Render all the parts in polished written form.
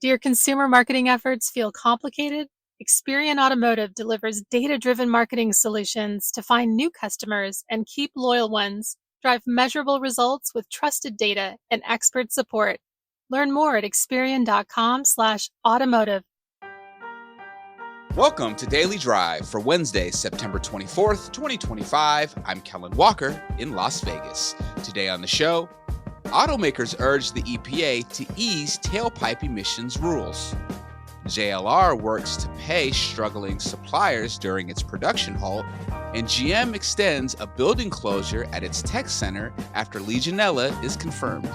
Do your consumer marketing efforts feel complicated? Experian Automotive delivers data-driven marketing solutions to find new customers and keep loyal ones, drive measurable results with trusted data and expert support. Learn more at experian.com/automotive. Welcome to Daily Drive for Wednesday, September 24th, 2025. I'm Kellen Walker in Las Vegas. Today on the show, automakers urge the EPA to ease tailpipe emissions rules. JLR works to pay struggling suppliers during its production halt, and GM extends a building closure at its tech center after Legionella is confirmed.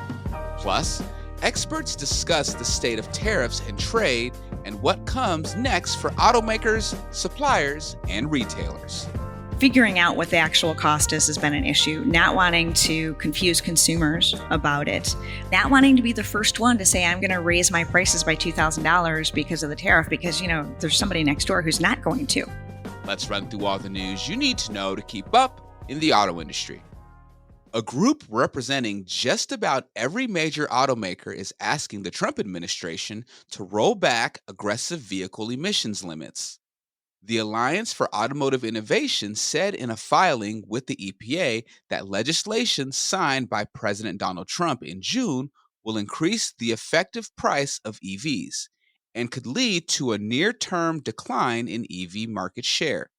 Plus, experts discuss the state of tariffs and trade and what comes next for automakers, suppliers, and retailers. Figuring out what the actual cost is has been an issue, not wanting to confuse consumers about it, not wanting to be the first one to say, I'm going to raise my prices by $2,000 because of the tariff, because, there's somebody next door who's not going to. Let's run through all the news you need to know to keep up in the auto industry. A group representing just about every major automaker is asking the Trump administration to roll back aggressive vehicle emissions limits. The Alliance for Automotive Innovation said in a filing with the EPA that legislation signed by President Donald Trump in June will increase the effective price of EVs and could lead to a near-term decline in EV market share.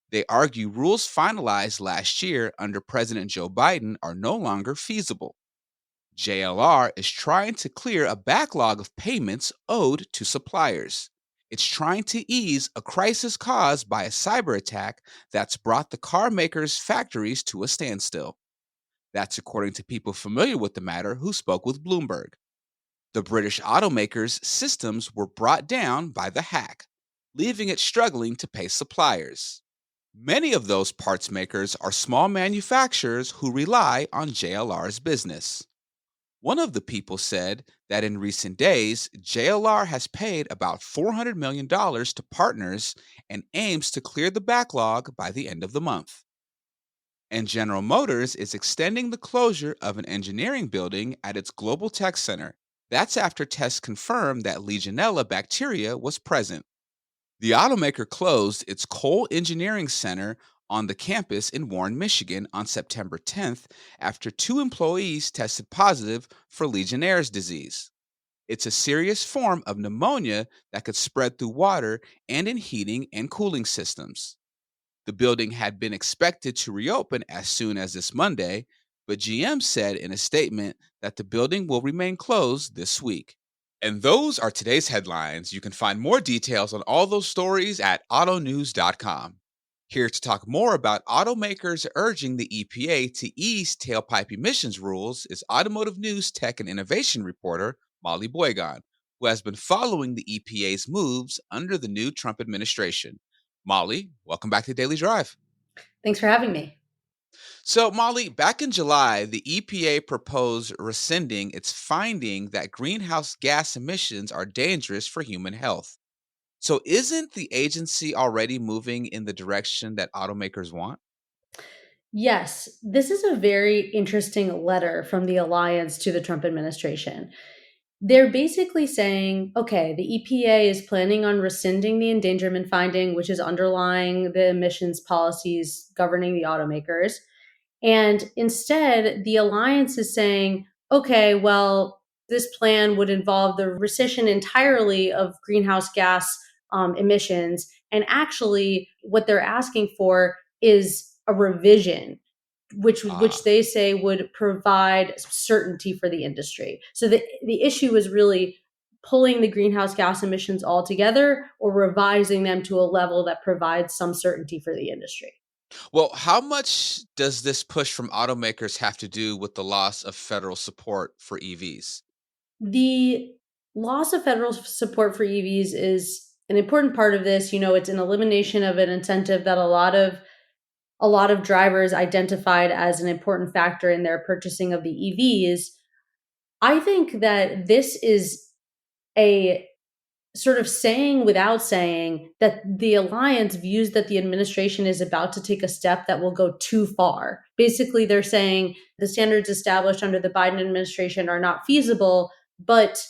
They argue rules finalized last year under President Joe Biden are no longer feasible. JLR is trying to clear a backlog of payments owed to suppliers. It's trying to ease a crisis caused by a cyber attack that's brought the car makers' factories to a standstill. That's according to people familiar with the matter who spoke with Bloomberg. The British automakers' systems were brought down by the hack, leaving it struggling to pay suppliers. Many of those parts makers are small manufacturers who rely on JLR's business. One of the people said that in recent days, JLR has paid about $400 million to partners and aims to clear the backlog by the end of the month. And General Motors is extending the closure of an engineering building at its Global Tech Center. That's after tests confirmed that Legionella bacteria was present. The automaker closed its Cole Engineering Center on the campus in Warren, Michigan on September 10th after 2 employees tested positive for Legionnaire's disease. It's a serious form of pneumonia that could spread through water and in heating and cooling systems. The building had been expected to reopen as soon as this Monday, but GM said in a statement that the building will remain closed this week. And those are today's headlines. You can find more details on all those stories at autonews.com. Here to talk more about automakers urging the EPA to ease tailpipe emissions rules is automotive news tech and innovation reporter Molly Boygan, who has been following the EPA's moves under the new Trump administration. Molly, welcome back to Daily Drive. Thanks for having me. So, Molly, back in July, the EPA proposed rescinding its finding that greenhouse gas emissions are dangerous for human health. So isn't the agency already moving in the direction that automakers want? Yes, this is a very interesting letter from the Alliance to the Trump administration. They're basically saying, okay, the EPA is planning on rescinding the endangerment finding, which is underlying the emissions policies governing the automakers. And instead, the Alliance is saying, okay, well, this plan would involve the rescission entirely of greenhouse gas emissions. And actually, what they're asking for is a revision, which they say would provide certainty for the industry. So the issue is really pulling the greenhouse gas emissions all together or revising them to a level that provides some certainty for the industry. Well, how much does this push from automakers have to do with the loss of federal support for EVs? The loss of federal support for EVs is an important part of this. It's an elimination of an incentive that a lot of drivers identified as an important factor in their purchasing of the EVs. I think that this is a sort of saying without saying that the alliance views that the administration is about to take a step that will go too far. Basically, they're saying the standards established under the Biden administration are not feasible, but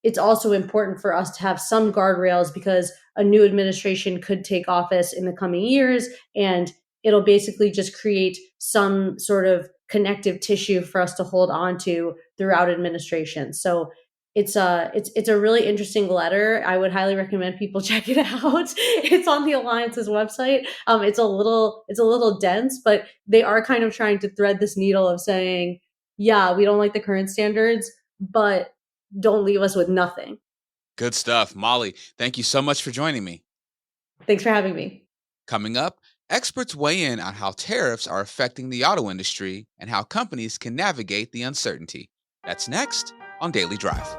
it's also important for us to have some guardrails because a new administration could take office in the coming years, and it'll basically just create some sort of connective tissue for us to hold on to throughout administration. So it's a really interesting letter. I would highly recommend people check it out. It's on the Alliance's website. It's a little dense, but they are kind of trying to thread this needle of saying, yeah, we don't like the current standards, but don't leave us with nothing. Good stuff. Molly, thank you so much for joining me. Thanks for having me. Coming up, experts weigh in on how tariffs are affecting the auto industry and how companies can navigate the uncertainty. That's next on Daily Drive.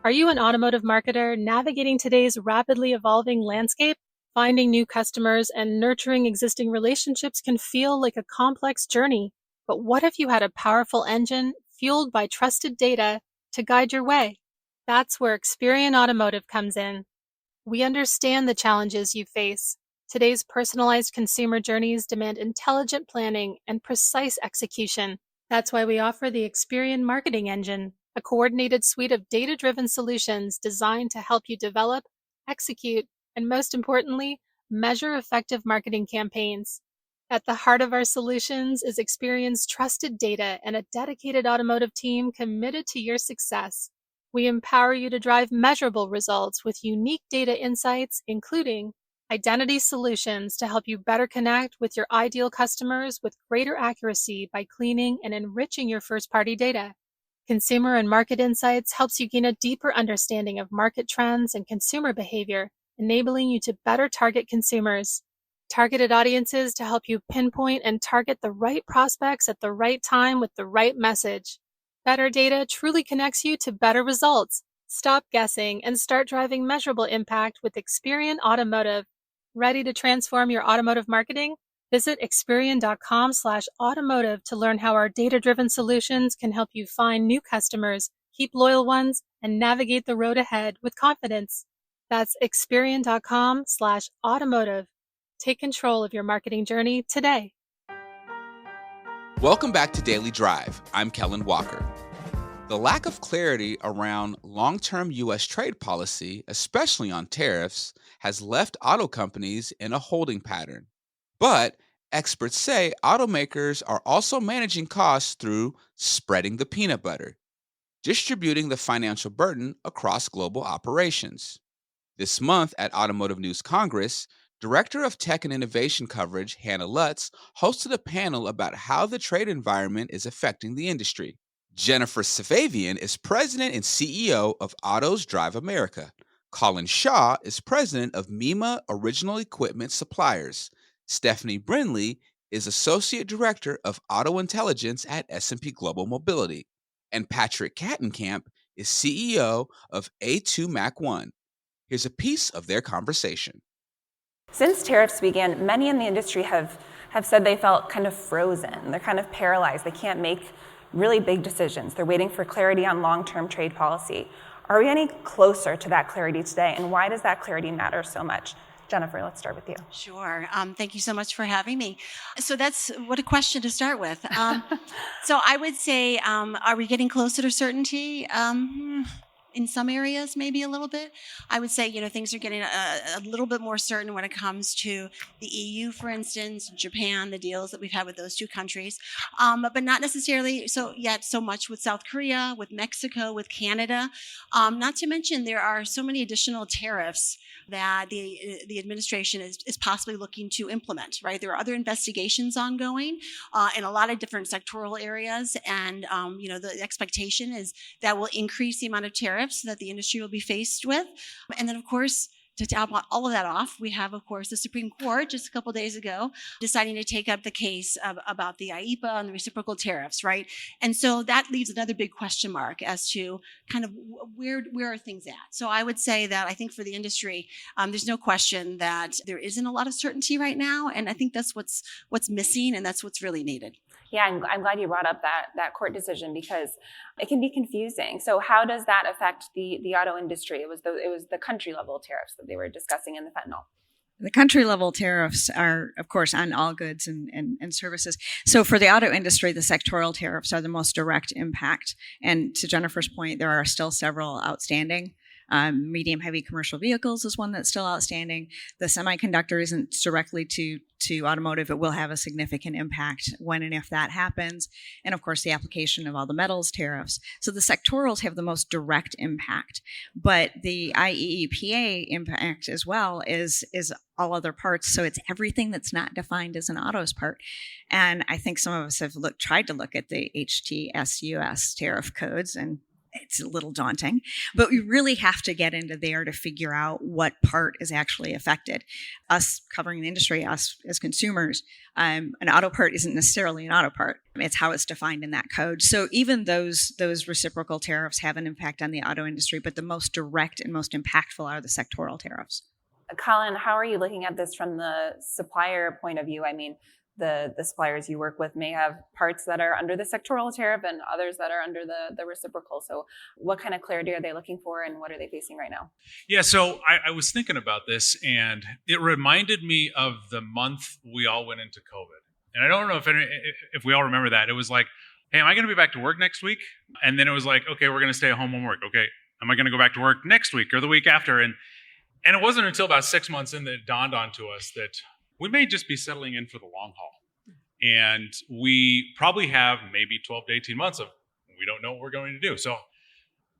Are you an automotive marketer navigating today's rapidly evolving landscape? Finding new customers and nurturing existing relationships can feel like a complex journey. But what if you had a powerful engine fueled by trusted data to guide your way? That's where Experian Automotive comes in. We understand the challenges you face. Today's personalized consumer journeys demand intelligent planning and precise execution. That's why we offer the Experian Marketing Engine, a coordinated suite of data-driven solutions designed to help you develop, execute, and most importantly, measure effective marketing campaigns. At the heart of our solutions is Experian's trusted data and a dedicated automotive team committed to your success. We empower you to drive measurable results with unique data insights, including identity solutions to help you better connect with your ideal customers with greater accuracy by cleaning and enriching your first-party data. Consumer and market insights helps you gain a deeper understanding of market trends and consumer behavior, enabling you to better target consumers. Targeted audiences to help you pinpoint and target the right prospects at the right time with the right message. Better data truly connects you to better results. Stop guessing and start driving measurable impact with Experian Automotive. Ready to transform your automotive marketing? Visit Experian.com/automotive to learn how our data-driven solutions can help you find new customers, keep loyal ones, and navigate the road ahead with confidence. That's Experian.com/automotive. Take control of your marketing journey today. Welcome back to Daily Drive. I'm Kellen Walker. The lack of clarity around long-term U.S. trade policy, especially on tariffs, has left auto companies in a holding pattern. But experts say automakers are also managing costs through spreading the peanut butter, distributing the financial burden across global operations. This month at Automotive News Congress, Director of Tech and Innovation Coverage Hannah Lutz hosted a panel about how the trade environment is affecting the industry. Jennifer Savavian is president and CEO of Autos Drive America. Colin Shaw is president of MEMA Original Equipment Suppliers. Stephanie Brindley is associate director of Auto Intelligence at S&P Global Mobility. And Patrick Kattenkamp is CEO of A2 Mac 1. Here's a piece of their conversation. Since tariffs began, many in the industry have said they felt kind of frozen. They're kind of paralyzed. They can't make really big decisions. They're waiting for clarity on long-term trade policy. Are we any closer to that clarity today? And why does that clarity matter so much? Jennifer, let's start with you. Sure. Thank you so much for having me. So what a question to start with. So I would say, are we getting closer to certainty? In some areas, maybe a little bit. I would say, things are getting a little bit more certain when it comes to the EU, for instance, Japan, the deals that we've had with those two countries, but not necessarily so much with South Korea, with Mexico, with Canada. Not to mention, there are so many additional tariffs that the administration is possibly looking to implement, right? There are other investigations ongoing in a lot of different sectoral areas, and the expectation is that will increase the amount of tariffs that the industry will be faced with. And then, of course, to top all of that off, we have, of course, the Supreme Court just a couple days ago deciding to take up the case about the IEEPA and the reciprocal tariffs, right? And so that leaves another big question mark as to kind of where are things at. So I would say that I think for the industry, there's no question that there isn't a lot of certainty right now, and I think that's what's missing, and that's what's really needed. Yeah, I'm glad you brought up that court decision because it can be confusing. So how does that affect the auto industry? It was the country level tariffs that they were discussing in the fentanyl. The country level tariffs are, of course, on all goods and services. So for the auto industry, the sectoral tariffs are the most direct impact. And to Jennifer's point, there are still several outstanding. Medium heavy commercial vehicles is one that's still outstanding. The semiconductor isn't directly to automotive. It will have a significant impact when and if that happens. And of course, the application of all the metals tariffs. So the sectorals have the most direct impact. But the IEEPA impact as well is all other parts. So it's everything that's not defined as an autos part. And I think some of us have tried to look at the HTSUS tariff codes, and it's a little daunting, but we really have to get into there to figure out what part is actually affected. Us covering the industry, us as consumers, an auto part isn't necessarily an auto part. It's how it's defined in that code. So even those reciprocal tariffs have an impact on the auto industry, but the most direct and most impactful are the sectoral tariffs. Colin, how are you looking at this from the supplier point of view? I mean, the suppliers you work with may have parts that are under the sectoral tariff and others that are under the reciprocal. So what kind of clarity are they looking for, and what are they facing right now? Yeah, so I was thinking about this, and it reminded me of the month we all went into COVID. And I don't know if we all remember that. It was like, hey, am I going to be back to work next week? And then it was like, okay, we're going to stay at home and work. Okay, am I going to go back to work next week or the week after? And it wasn't until about 6 months in that it dawned onto us that we may just be settling in for the long haul. And we probably have maybe 12 to 18 months of we don't know what we're going to do. So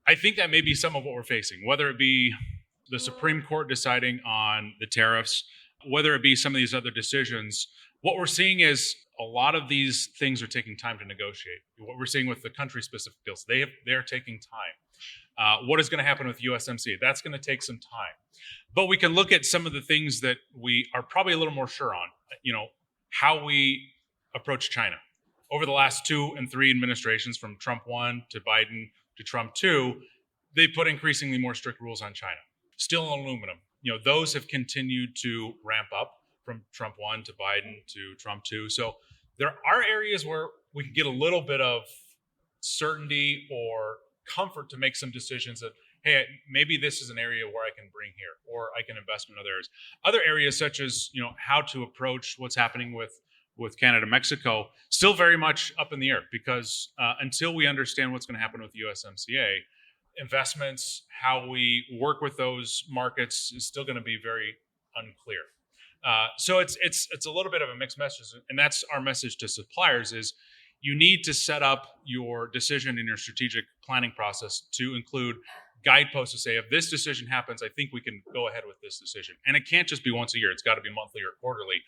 I think that may be some of what we're facing, whether it be the Supreme Court deciding on the tariffs, whether it be some of these other decisions. What we're seeing is a lot of these things are taking time to negotiate. What we're seeing with the country-specific deals, they're taking time. What is going to happen with USMCA? That's going to take some time. But we can look at some of the things that we are probably a little more sure on, how we approach China. Over the last 2 and 3 administrations, from Trump 1 to Biden to Trump 2, they put increasingly more strict rules on China. Steel and aluminum, those have continued to ramp up from Trump 1 to Biden to Trump 2. So there are areas where we can get a little bit of certainty or comfort to make some decisions that, hey, maybe this is an area where I can bring here, or I can invest in other areas. Other areas such as, how to approach what's happening with Canada, Mexico, still very much up in the air, because until we understand what's going to happen with USMCA, investments, how we work with those markets is still going to be very unclear. So it's a little bit of a mixed message, and that's our message to suppliers is you need to set up your decision in your strategic planning process to include guideposts to say, if this decision happens, I think we can go ahead with this decision. And it can't just be once a year. It's got to be monthly or quarterly,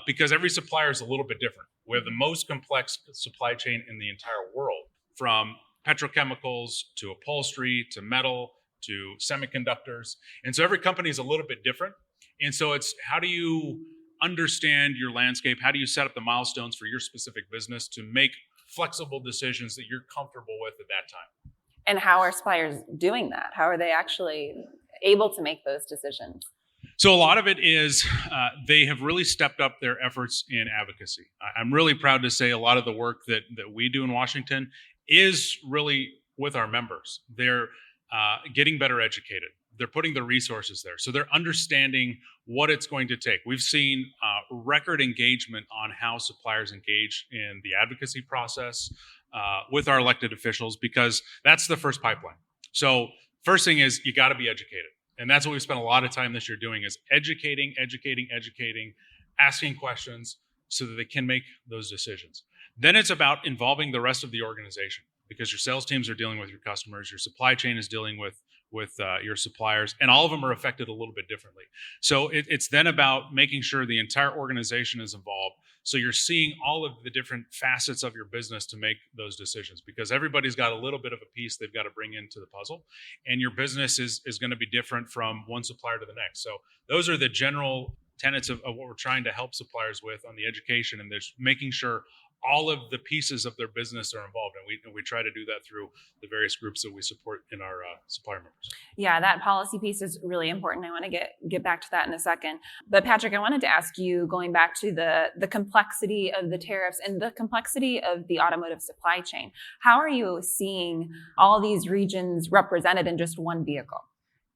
because every supplier is a little bit different. We have the most complex supply chain in the entire world, from petrochemicals to upholstery to metal to semiconductors. And so every company is a little bit different. And so it's, how do you understand your landscape? How do you set up the milestones for your specific business to make flexible decisions that you're comfortable with at that time? And how are suppliers doing that? How are they actually able to make those decisions? So a lot of it is they have really stepped up their efforts in advocacy. I'm really proud to say a lot of the work that we do in Washington is really with our members. They're getting better educated. They're putting the resources there. So they're understanding what it's going to take. We've seen record engagement on how suppliers engage in the advocacy process with our elected officials, because that's the first pipeline. So first thing is you got to be educated. And that's what we've spent a lot of time this year doing, is educating, asking questions so that they can make those decisions. Then it's about involving the rest of the organization, because your sales teams are dealing with your customers, your supply chain is dealing with your suppliers, and all of them are affected a little bit differently. So it's then about making sure the entire organization is involved, so you're seeing all of the different facets of your business to make those decisions, because everybody's got a little bit of a piece they've got to bring into the puzzle, and your business is going to be different from one supplier to the next. So those are the general tenets of what we're trying to help suppliers with on the education, and there's making sure all of the pieces of their business are involved. And we try to do that through the various groups that we support in our supplier members. Yeah, that policy piece is really important. I want to get back to that in a second. But Patrick, I wanted to ask you, going back to the complexity of the tariffs and the complexity of the automotive supply chain, how are you seeing all these regions represented in just one vehicle?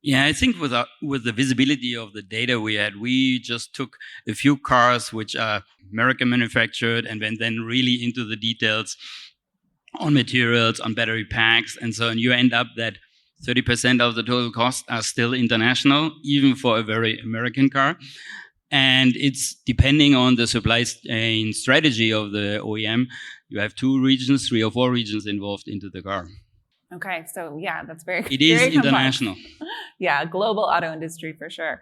Yeah, I think with the visibility of the data we had, we just took a few cars which are American manufactured and went then really into the details on materials, on battery packs, and so on. You end up that 30% of the total costs are still international, even for a very American car. And it's depending on the supply chain strategy of the OEM. You have 2 regions, 3 or 4 regions involved into the car. Okay, so yeah, that's very It is very international. Yeah, global auto industry for sure.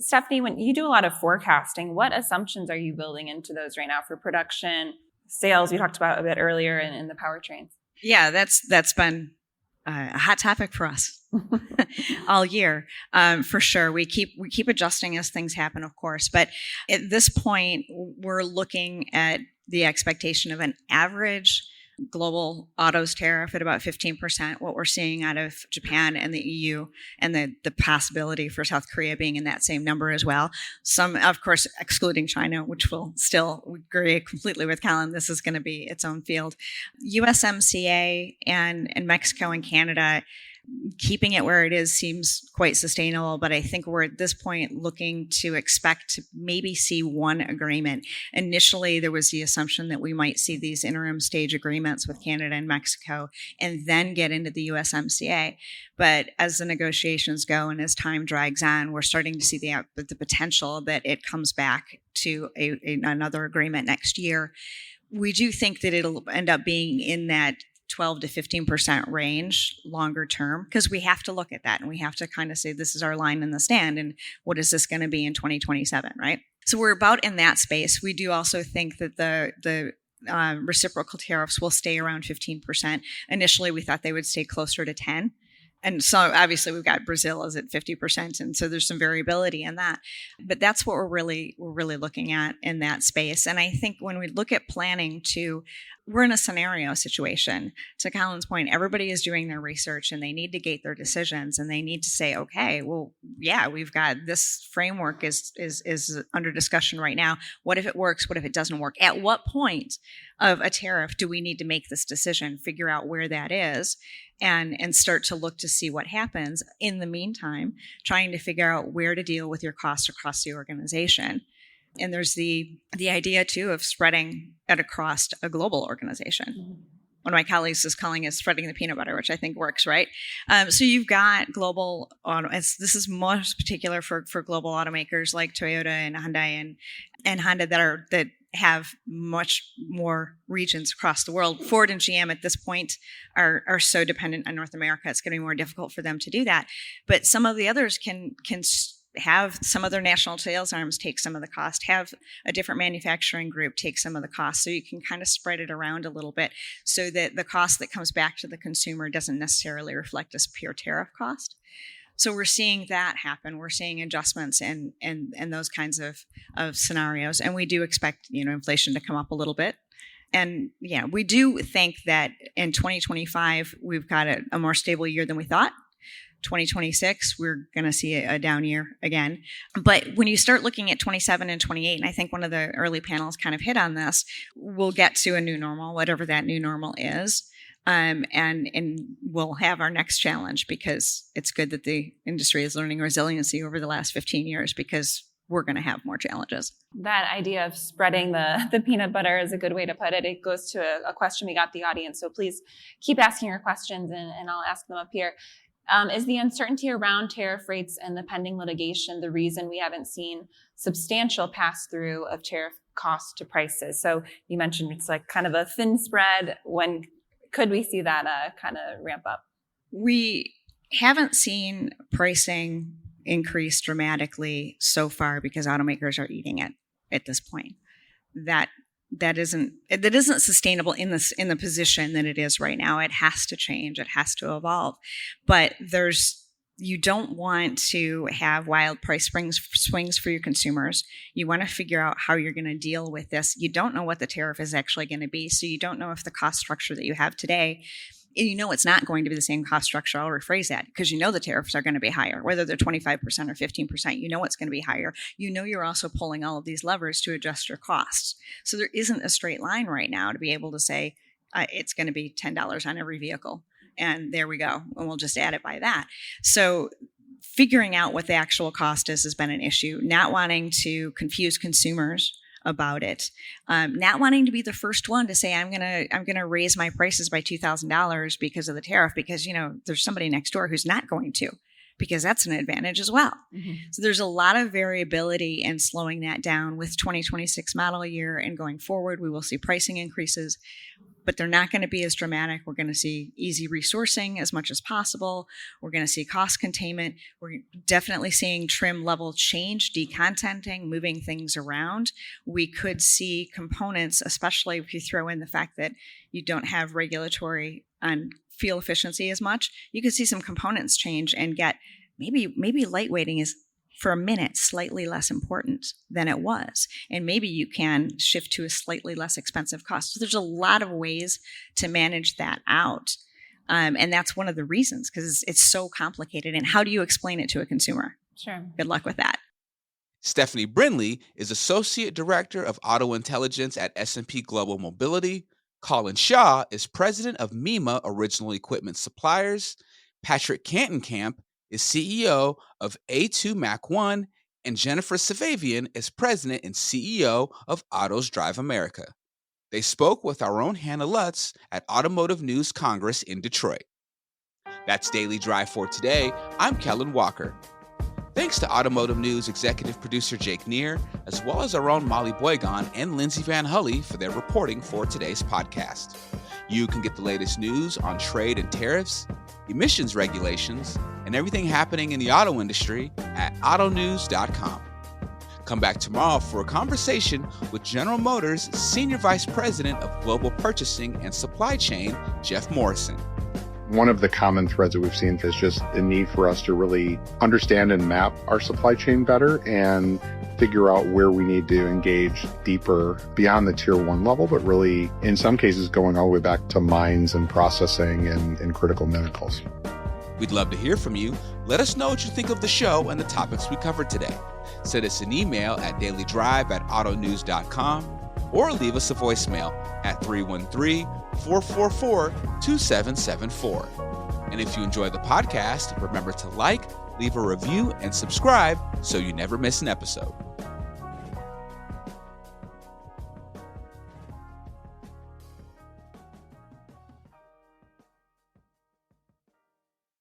Stephanie, when you do a lot of forecasting, what assumptions are you building into those right now for production, sales? We talked about a bit earlier in the powertrains. Yeah, that's been a hot topic for us all year, for sure. We keep adjusting as things happen, of course. But at this point, we're looking at the expectation of an average global autos tariff at about 15%, what we're seeing out of Japan and the EU, and the possibility for South Korea being in that same number as well. Some, of course, excluding China, which will still agree completely with Colin. This is going to be its own field. USMCA and Mexico and Canada, keeping it where it is seems quite sustainable, but I think we're at this point looking to expect to maybe see one agreement. Initially, there was the assumption that we might see these interim stage agreements with Canada and Mexico and then get into the USMCA. But as the negotiations go and as time drags on, we're starting to see the potential that it comes back to another agreement next year. We do think that it'll end up being in that 12 to 15% range longer term, because we have to look at that and we have to kind of say this is our line in the stand and what is this going to be in 2027, right? So we're about in that space. We do also think that the reciprocal tariffs will stay around 15%. Initially, we thought they would stay closer to 10%. And so obviously we've got Brazil is at 50%. And so there's some variability in that. But that's what we're really looking at in that space. And I think when we look at planning too, we're in a scenario situation. To Colin's point, everybody is doing their research and they need to gate their decisions and they need to say, okay, well, yeah, we've got this framework is under discussion right now. What if it works? What if it doesn't work? At what point of a tariff do we need to make this decision, figure out where that is, and start to look to see what happens. In the meantime, trying to figure out where to deal with your costs across the organization. And there's the idea too of spreading it across a global organization. Mm-hmm. One of my colleagues is calling it spreading the peanut butter, which I think works, right? So you've got global auto. This is most particular for global automakers like Toyota and Hyundai and Honda that have much more regions across the world. Ford and GM at this point are so dependent on North America, it's going to be more difficult for them to do that. But some of the others can have some of their national sales arms take some of the cost, have a different manufacturing group take some of the cost, so you can kind of spread it around a little bit so that the cost that comes back to the consumer doesn't necessarily reflect as pure tariff cost. So we're seeing that happen. We're seeing adjustments and those kinds of scenarios. And we do expect, inflation to come up a little bit. And yeah, we do think that in 2025, we've got a more stable year than we thought. 2026, we're going to see a down year again. But when you start looking at 27 and 28, and I think one of the early panels kind of hit on this, we'll get to a new normal, whatever that new normal is. And we'll have our next challenge, because it's good that the industry is learning resiliency over the last 15 years, because we're going to have more challenges. That idea of spreading the peanut butter is a good way to put it. It goes to a question we got the audience. So please keep asking your questions and I'll ask them up here. Is the uncertainty around tariff rates and the pending litigation the reason we haven't seen substantial pass-through of tariff costs to prices? So you mentioned it's like kind of a thin spread. When could we see that kind of ramp up? We haven't seen pricing increase dramatically so far because automakers are eating it at this point. That isn't sustainable in the position that it is right now. It has to change. It has to evolve. But you don't want to have wild price swings for your consumers. You want to figure out how you're going to deal with this. You don't know what the tariff is actually going to be, so you don't know if the cost structure that you have today, it's not going to be the same cost structure. I'll rephrase that, because the tariffs are going to be higher, whether they're 25% or 15%, it's going to be higher. You're also pulling all of these levers to adjust your costs. So there isn't a straight line right now to be able to say it's going to be $10 on every vehicle. And there we go. And we'll just add it by that. So figuring out what the actual cost is has been an issue. Not wanting to confuse consumers about it, not wanting to be the first one to say I'm gonna raise my prices by $2,000 because of the tariff, because there's somebody next door who's not going to, because that's an advantage as well. Mm-hmm. So there's a lot of variability in slowing that down. With 2026 model year and going forward, we will see pricing increases, but they're not going to be as dramatic. We're going to see easy resourcing as much as possible. We're going to see cost containment. We're definitely seeing trim level change, decontenting, moving things around. We could see components, especially if you throw in the fact that you don't have regulatory on fuel efficiency as much, you could see some components change and get maybe lightweighting is for a minute slightly less important than it was. And maybe you can shift to a slightly less expensive cost. So there's a lot of ways to manage that out. And that's one of the reasons, because it's so complicated. And how do you explain it to a consumer? Sure. Good luck with that. Stephanie Brindley is Associate Director of Auto Intelligence at S&P Global Mobility. Colin Shaw is President of MEMA Original Equipment Suppliers. Patrick Cantenkamp is CEO of A2 Mac 1, and Jennifer Savavian is President and CEO of Autos Drive America. They spoke with our own Hannah Lutz at Automotive News Congress in Detroit. That's Daily Drive for today. I'm Kellen Walker. Thanks to Automotive News executive producer Jake Neer, as well as our own Molly Boygon and Lindsay Van Hully for their reporting for today's podcast. You can get the latest news on trade and tariffs, emissions regulations, and everything happening in the auto industry at autonews.com. Come back tomorrow for a conversation with General Motors Senior Vice President of Global Purchasing and Supply Chain, Jeff Morrison. One of the common threads that we've seen is just the need for us to really understand and map our supply chain better and figure out where we need to engage deeper beyond the tier 1 level, but really, in some cases, going all the way back to mines and processing and critical minerals. We'd love to hear from you. Let us know what you think of the show and the topics we covered today. Send us an email at dailydrive@autonews.com or leave us a voicemail at 313-444-2774. And if you enjoy the podcast, remember to like, leave a review, and subscribe so you never miss an episode.